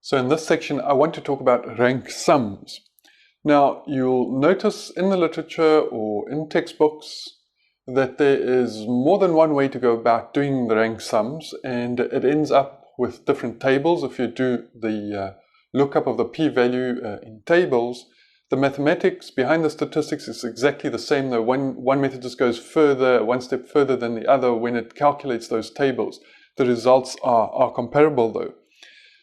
So in this section, I want to talk about rank sums. Now, you'll notice in the literature or in textbooks that there is more than one way to go about doing the rank sums, and it ends up with different tables. If you do the lookup of the p-value in tables, the mathematics behind the statistics is exactly the same, though one method just goes one step further than the other when it calculates those tables. The results are comparable though.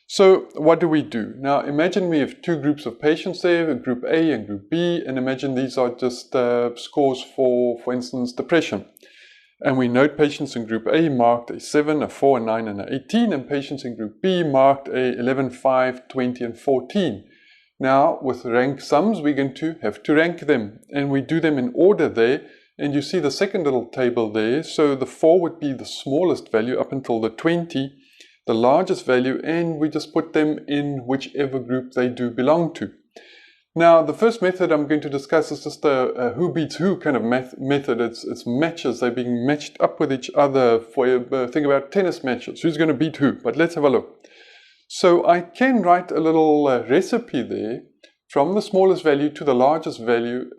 So what do we do? Now imagine we have two groups of patients there, group A and group B, and imagine these are just scores for instance, depression. And we note patients in group A marked a 7, a 4, a 9, and an 18, and patients in group B marked a 11, 5, 20, and 14. Now, with rank sums, we're going to have to rank them, and we do them in order there, and you see the second little table there. So the 4 would be the smallest value up until the 20, the largest value, and we just put them in whichever group they do belong to. Now, the first method I'm going to discuss is just a who beats who kind of method. It's matches. They're being matched up with each other. Think about tennis matches. Who's going to beat who? But let's have a look. So I can write a little recipe there from the smallest value to the largest value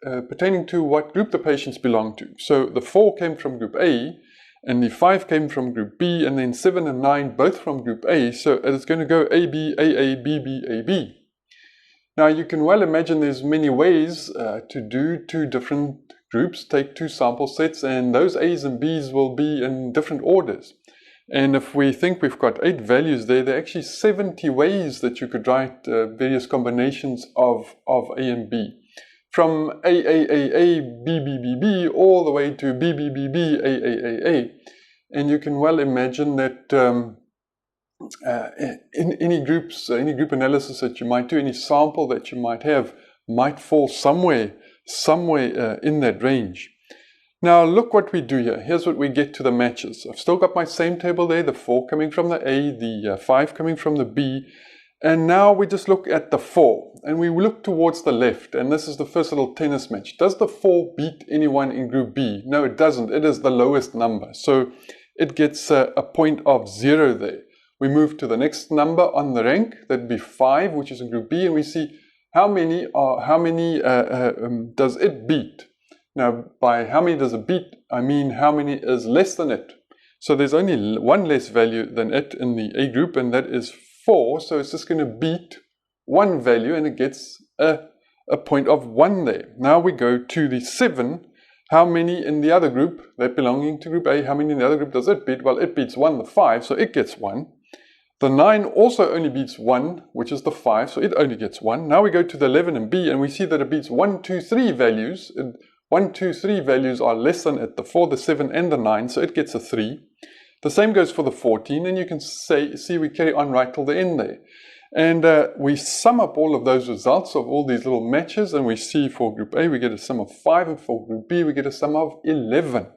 pertaining to what group the patients belong to. So the 4 came from group A, and the 5 came from group B, and then 7 and 9 both from group A. So it's going to go AB, AA, BB, AB. Now you can well imagine there's many ways to do two different groups, take two sample sets, and those A's and B's will be in different orders. And if we think we've got 8 values there are actually 70 ways that you could write various combinations of A and B. From AAAA, BBBB, all the way to BBBB, AAAA. And you can well imagine that in any group analysis that you might do, any sample that you might have, might fall somewhere in that range. Now look what we do here. Here's what we get to the matches. I've still got my same table there, the 4 coming from the A, the 5 coming from the B, and now we just look at the 4, and we look towards the left, and this is the first little tennis match. Does the 4 beat anyone in group B? No, it doesn't. It is the lowest number, so it gets a point of 0 there. We move to the next number on the rank, that'd be 5, which is in group B, and we see how many does it beat. Now, by how many does it beat, I mean how many is less than it. So there's only one less value than it in the A group, and that is 4. So it's just going to beat one value, and it gets a point of 1 there. Now we go to the 7. How many in the other group, that belonging to group A, how many in the other group does it beat? Well, it beats 1, the 5, so it gets 1. The 9 also only beats 1, which is the 5, so it only gets 1. Now we go to the 11 and B, and we see that it beats 1, 2, 3 values. 1, 2, 3 values are less than it, the 4, the 7, and the 9, so it gets a 3. The same goes for the 14, and you can see we carry on right till the end there. And we sum up all of those results of all these little matches, and we see for group A we get a sum of 5, and for group B we get a sum of 11.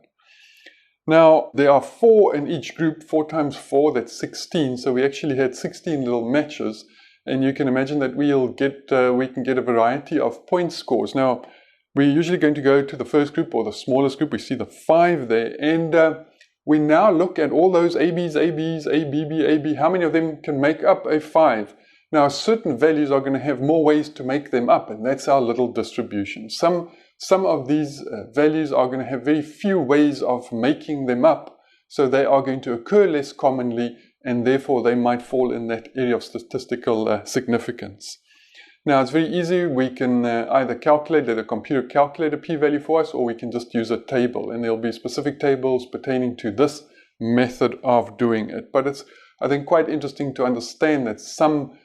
Now, there are 4 in each group. 4 times 4, that's 16, so we actually had 16 little matches, and you can imagine that we can get a variety of point scores. Now, we're usually going to go to the first group or the smallest group. We see the 5 there, and we now look at all those ABs, ABs, ABB, AB. How many of them can make up a 5? Now, certain values are going to have more ways to make them up, and that's our little distribution. Some of these values are going to have very few ways of making them up, so they are going to occur less commonly, and therefore they might fall in that area of statistical significance. Now, it's very easy. We can either let a computer calculate a p-value for us, or we can just use a table, and there'll be specific tables pertaining to this method of doing it. But it's, I think, quite interesting to understand that some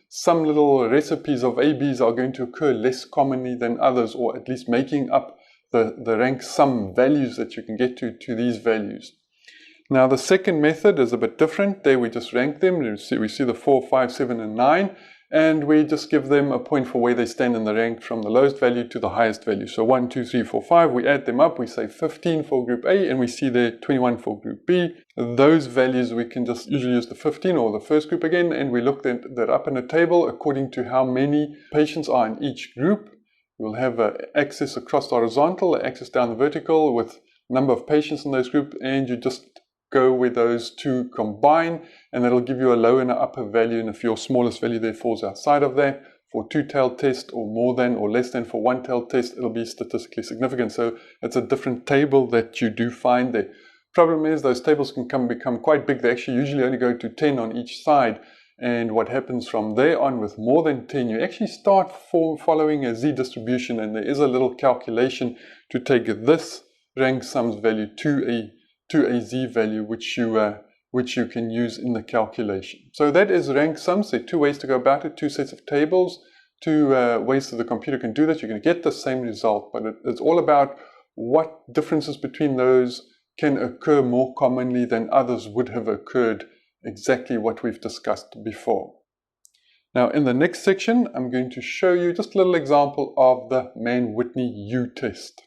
little recipes of ABs are going to occur less commonly than others, or at least making up the rank sum values that you can get to these values. Now, the second method is a bit different. There we just rank them. We see the 4, 5, 7, and 9. And we just give them a point for where they stand in the rank from the lowest value to the highest value. So 1, 2, 3, 4, 5, we add them up, we say 15 for group A, and we see there 21 for group B. Those values we can just usually use the 15 or the first group again, and we look that up in a table according to how many patients are in each group. We'll have an axis across the horizontal, an axis down the vertical with number of patients in those groups, and you just go where those two combine, and that'll give you a low and an upper value, and if your smallest value there falls outside of that, for two-tailed test, or more than or less than for one-tailed test, it'll be statistically significant. So it's a different table that you do find there. Problem is those tables can become quite big. They actually usually only go to 10 on each side, and what happens from there on with more than 10, you actually start following a z distribution, and there is a little calculation to take this rank sums value to a z value, which you can use in the calculation. So that is rank sums. There are two ways to go about it, two sets of tables, two ways that the computer can do that. You're going to get the same result, but it's all about what differences between those can occur more commonly than others would have occurred, exactly what we've discussed before. Now in the next section, I'm going to show you just a little example of the Mann-Whitney U test.